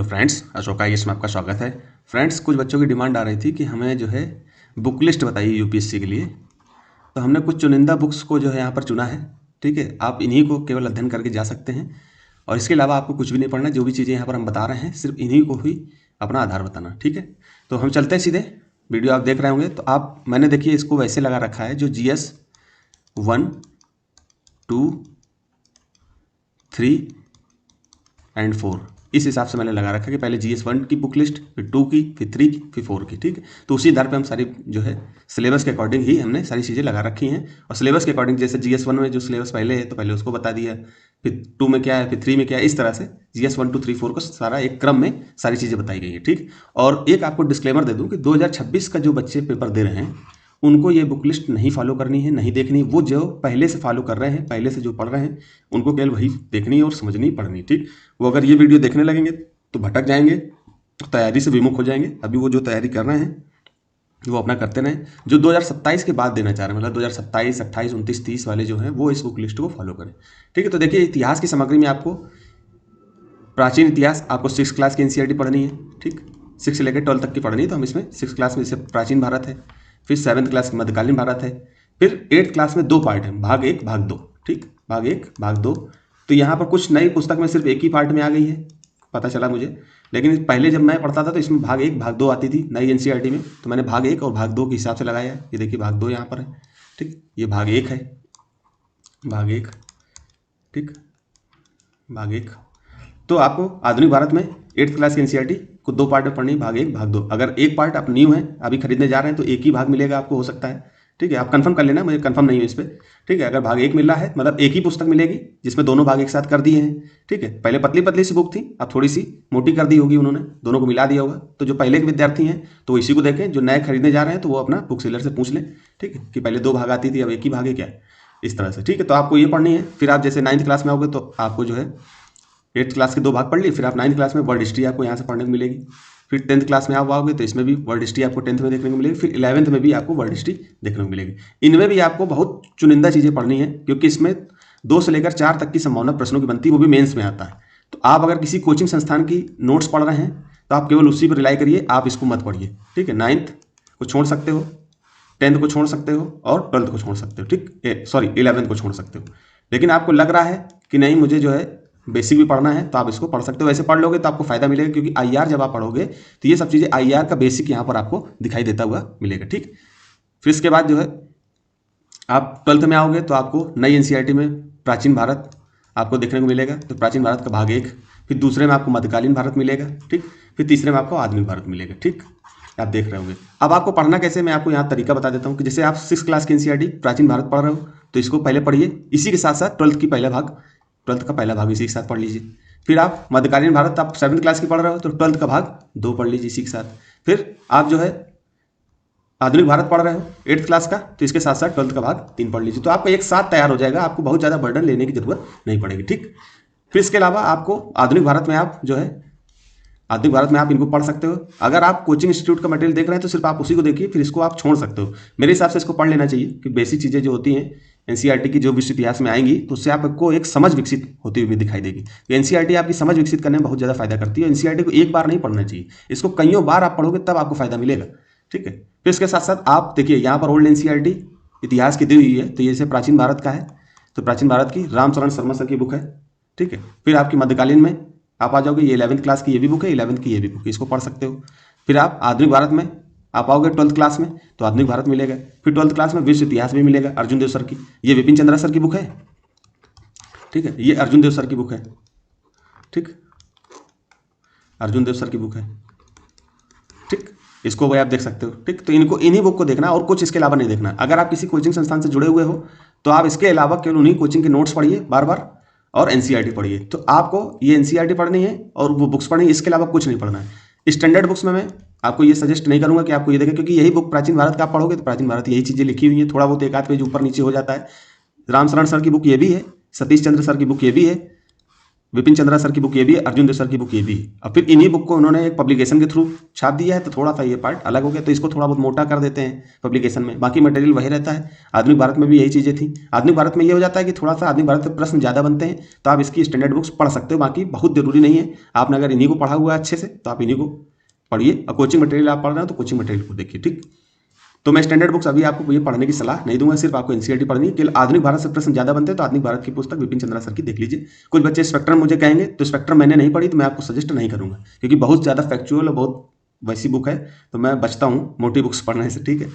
Friends, Ashok IAS में आपका स्वागत है। फ्रेंड्स, कुछ बच्चों की डिमांड आ रही थी कि हमें जो है बुक लिस्ट बताइए यूपीएससी के लिए। तो हमने कुछ चुनिंदा बुक्स को जो है यहाँ पर चुना है। ठीक है, आप इन्हीं को केवल अध्ययन करके जा सकते हैं और इसके अलावा आपको कुछ भी नहीं पढ़ना। जो भी चीज़ें यहाँ पर हम बता रहे हैं सिर्फ इन्हीं को ही अपना आधार बताना। ठीक है, तो हम चलते हैं सीधे। वीडियो आप देख रहे होंगे तो मैंने देखिए इसको वैसे लगा रखा है जो GS 1, 2, 3 एंड 4 इस हिसाब से मैंने लगा रखा है कि पहले GS 1 की बुक लिस्ट, फिर 2 की, फिर 3 की, फिर 4 की। ठीक है, तो उसी आधार पे हम सारी जो है सिलेबस के अकॉर्डिंग ही हमने सारी चीज़ें लगा रखी हैं। और सिलेबस के अकॉर्डिंग जैसे GS 1 में जो सिलेबस पहले है तो पहले उसको बता दिया, फिर 2 में क्या है, फिर 3 में क्या है, इस तरह से GS 1, 2, 3, 4 को सारा एक क्रम में सारी चीज़ें बताई गई है। ठीक, और एक आपको डिस्क्लेमर दे दूँ कि 2026 का जो बच्चे पेपर दे रहे हैं उनको ये बुक लिस्ट नहीं फॉलो करनी है, नहीं देखनी। वो जो पहले से फॉलो कर रहे हैं, पहले से जो पढ़ रहे हैं, उनको केवल वही देखनी है और समझनी पड़नी। ठीक, वो अगर ये वीडियो देखने लगेंगे तो भटक जाएंगे, तैयारी से विमुख हो जाएंगे। अभी वो जो तैयारी कर रहे हैं वो अपना करते रहें। जो 2027 के बाद देना चाह रहे हैं, मतलब 2027, 28, 29, 30 वाले जो हैं वो इस बुक लिस्ट को फॉलो करें। ठीक है, तो देखिए इतिहास की सामग्री में आपको प्राचीन इतिहास आपको 6 क्लास की NCERT पढ़नी है। ठीक, 6 से लेकर 12 तक की पढ़नी है। तो हम इसमें 6 क्लास में जैसे प्राचीन भारत है, फिर 7th क्लास की मध्यकालीन भारत है, फिर 8th क्लास में 2 पार्ट हैं, भाग 1, भाग 2। ठीक, भाग 1, भाग 2। तो यहाँ पर कुछ नई पुस्तक में सिर्फ एक ही पार्ट में आ गई है, पता चला मुझे। लेकिन पहले जब मैं पढ़ता था तो इसमें भाग 1, भाग 2 आती थी नई NCERT में। तो मैंने भाग 1 और भाग 2 के हिसाब से लगाया है। ये देखिए भाग 2 यहाँ पर है। ठीक, ये भाग 1 है, भाग 1। ठीक, भाग 1। तो आपको आधुनिक भारत में 8th क्लास की NCERT को 2 पार्ट में पढ़नी, भाग 1, भाग 2। अगर एक पार्ट आप न्यू हैं, अभी खरीदने जा रहे हैं, तो एक ही भाग मिलेगा आपको, हो सकता है। ठीक है, आप कंफर्म कर लेना, मुझे कंफर्म नहीं है इस पर। ठीक है, अगर भाग 1 मिल रहा है मतलब एक ही पुस्तक मिलेगी जिसमें दोनों भाग एक साथ कर दिए हैं। ठीक है, पहले पतली पतली सी बुक थी, अब थोड़ी सी मोटी कर दी होगी उन्होंने, दोनों को मिला दिया होगा। तो जो पहले के विद्यार्थी हैं तो वो इसी को देखें, जो नए खरीदने जा रहे हैं तो वो अपना बुक सेलर से पूछ लें। ठीक है, कि पहले 2 भाग आती थी, अब एक ही भाग है क्या, इस तरह से। ठीक है, तो आपको ये पढ़नी है। फिर आप जैसे 9th क्लास में आओगे तो आपको जो है 8th क्लास के 2 भाग पढ़ ली। फिर आप 9th क्लास में वर्ल्ड हिस्ट्री आपको यहाँ से पढ़ने को मिलेगी। फिर 10th क्लास में आप आओगे तो इसमें भी वर्ल्ड हिस्ट्री आपको 10th में देखने को मिलेगी। फिर 11th में भी आपको वर्ल्ड हिस्ट्री देखने को मिलेगी। इनमें भी आपको बहुत चुनिंदा चीज़ें पढ़नी है, क्योंकि इसमें 2 से लेकर 4 तक की संभावना प्रश्नों की बनती है, वो भी मेंस में आता है। तो आप अगर किसी कोचिंग संस्थान की नोट्स पढ़ रहे हैं तो आप केवल उसी पर रिलाई करिए, आप इसको मत पढ़िए। ठीक है, 9th को छोड़ सकते हो, 10th को छोड़ सकते हो और 12th को छोड़ सकते हो। ठीक, सॉरी 11th को छोड़ सकते हो। लेकिन आपको लग रहा है कि नहीं मुझे जो है बेसिक भी पढ़ना है तो आप इसको पढ़ सकते हो। वैसे पढ़ लोगे तो आपको फायदा मिलेगा, क्योंकि IR जब आप पढ़ोगे तो ये सब चीज़ें IR का बेसिक यहाँ पर आपको दिखाई देता हुआ मिलेगा। ठीक, फिर इसके बाद जो है आप 12th में आओगे तो आपको नई NCERT में प्राचीन भारत आपको देखने को मिलेगा। तो प्राचीन भारत का भाग 1, फिर दूसरे में आपको मध्यकालीन भारत मिलेगा। ठीक, फिर तीसरे में आपको आधुनिक भारत मिलेगा। ठीक, आप देख रहे होंगे। अब आपको पढ़ना कैसे, मैं आपको यहाँ तरीका बता देता हूँ कि जैसे आप 6 क्लास की NCERT प्राचीन भारत पढ़ रहे हो तो इसको पहले पढ़िए, इसी के साथ साथ 12th का पहला भाग इसी के साथ पढ़ लीजिए। फिर आप मध्यकालीन भारत आप 7th क्लास की पढ़ रहे हो तो 12th का भाग 2 पढ़ लीजिए इसी के साथ। फिर आप जो है आधुनिक भारत पढ़ रहे हो 8th क्लास का तो इसके साथ साथ 12th का भाग 3 पढ़ लीजिए। तो आपका एक साथ तैयार हो जाएगा, आपको बहुत ज़्यादा बर्डन लेने की जरूरत नहीं पड़ेगी। ठीक, फिर इसके अलावा आपको आधुनिक भारत में आप जो है आधुनिक भारत में आप इनको पढ़ सकते हो। अगर आप कोचिंग इंस्टीट्यूट का मटेरियल देख रहे हैं तो सिर्फ आप उसी को देखिए, फिर इसको आप छोड़ सकते हो। मेरे हिसाब से इसको पढ़ लेना चाहिए कि बेसिक चीज़ें जो होती हैं NCERT की जो विश्व इतिहास में आएंगी तो उससे आपको एक समझ विकसित होती हुई दिखाई देगी। तो NCERT आपकी समझ विकसित करने में बहुत ज़्यादा फायदा करती है। NCERT को एक बार नहीं पढ़ना चाहिए, इसको कईयों बार आप पढ़ोगे तब आपको फायदा मिलेगा। ठीक है, फिर इसके साथ साथ आप देखिए यहाँ पर ओल्ड NCERT इतिहास की दी हुई है, तो ये जैसे प्राचीन भारत का है तो प्राचीन भारत की रामचरण शर्मा सर की बुक है। ठीक है, फिर आपकी मध्यकालीन में आप आ जाओगे, ये 11th क्लास की ये भी बुक है, 11th की ये भी बुक है, इसको पढ़ सकते हो। फिर आप आधुनिक भारत में आप आओगे 12th क्लास में तो आधुनिक भारत मिलेगा। फिर 12th क्लास में विश्व इतिहास भी मिलेगा अर्जुन देव सर की, ये विपिन चंद्रा सर की बुक है। ठीक है, ये अर्जुन देव सर की बुक है। ठीक, अर्जुन देव सर की बुक है। ठीक, इसको भाई आप देख सकते हो। ठीक, तो इनको इन्हीं बुक को देखना और कुछ इसके अलावा नहीं देखना। अगर आप किसी कोचिंग संस्थान से जुड़े हुए हो तो आप इसके अलावा केवल उन्हीं कोचिंग के नोट्स पढ़िए बार बार और NCERT पढ़िए। तो आपको ये NCERT पढ़नी है और वो बुक्स पढ़नी है, इसके अलावा कुछ नहीं पढ़ना है। स्टैंडर्ड बुक्स में मैं आपको ये सजेस्ट नहीं करूंगा कि आपको ये देखें, क्योंकि यही बुक प्राचीन भारत का आप पढ़ोगे तो प्राचीन भारत यही चीज़ें लिखी हुई हैं, थोड़ा बहुत एक आध पेज ऊपर नीचे हो जाता है। रामशरण सर की बुक ये भी है, सतीश चंद्र सर की बुक ये भी है। विपिन चंद्रा सर की बुक ये भी है, अर्जुन देव सर की बुक ये भी है। अब फिर इन्हीं बुक को उन्होंने एक पब्लिकेशन के थ्रू छाप दिया है, तो थोड़ा सा ये पार्ट अलग हो गया, तो इसको थोड़ा बहुत मोटा कर देते हैं पब्लिकेशन में, बाकी मटेरियल वही रहता है। आधुनिक भारत में भी यही चीज़ें थी। आधुनिक भारत में ये हो जाता है कि थोड़ा सा आधुनिक भारत में प्रश्न ज़्यादा बनते हैं, तो आप इसकी स्टैंडर्ड बुक्स पढ़ सकते हो, बाकी बहुत जरूरी नहीं है। आपने अगर इन्हीं को पढ़ा हुआ है अच्छे से, तो आप इन्हीं को पढ़िए, और कोचिंग मटेरियल आप पढ़ रहे हो तो कोचिंग मटेरियल को देखिए, ठीक। तो मैं स्टैंडर्ड बुक्स अभी आपको ये पढ़ने की सलाह नहीं दूंगा, सिर्फ आपको एनसीईआरटी पढ़नी है। केवल आधुनिक भारत से प्रश्न ज्यादा बनते हैं, तो आधुनिक भारत की पुस्तक विपिन चंद्रा सर की देख लीजिए। कुछ बच्चे स्पेक्ट्रम मुझे कहेंगे, तो स्पेक्ट्रम मैंने नहीं पढ़ी, तो मैं आपको सजेस्ट नहीं करूंगा, क्योंकि बहुत ज्यादा फैक्चुअल और बहुत वैसी बुक है, तो मैं बचता हूँ मोटी बुक्स पढ़ने से, ठीक है।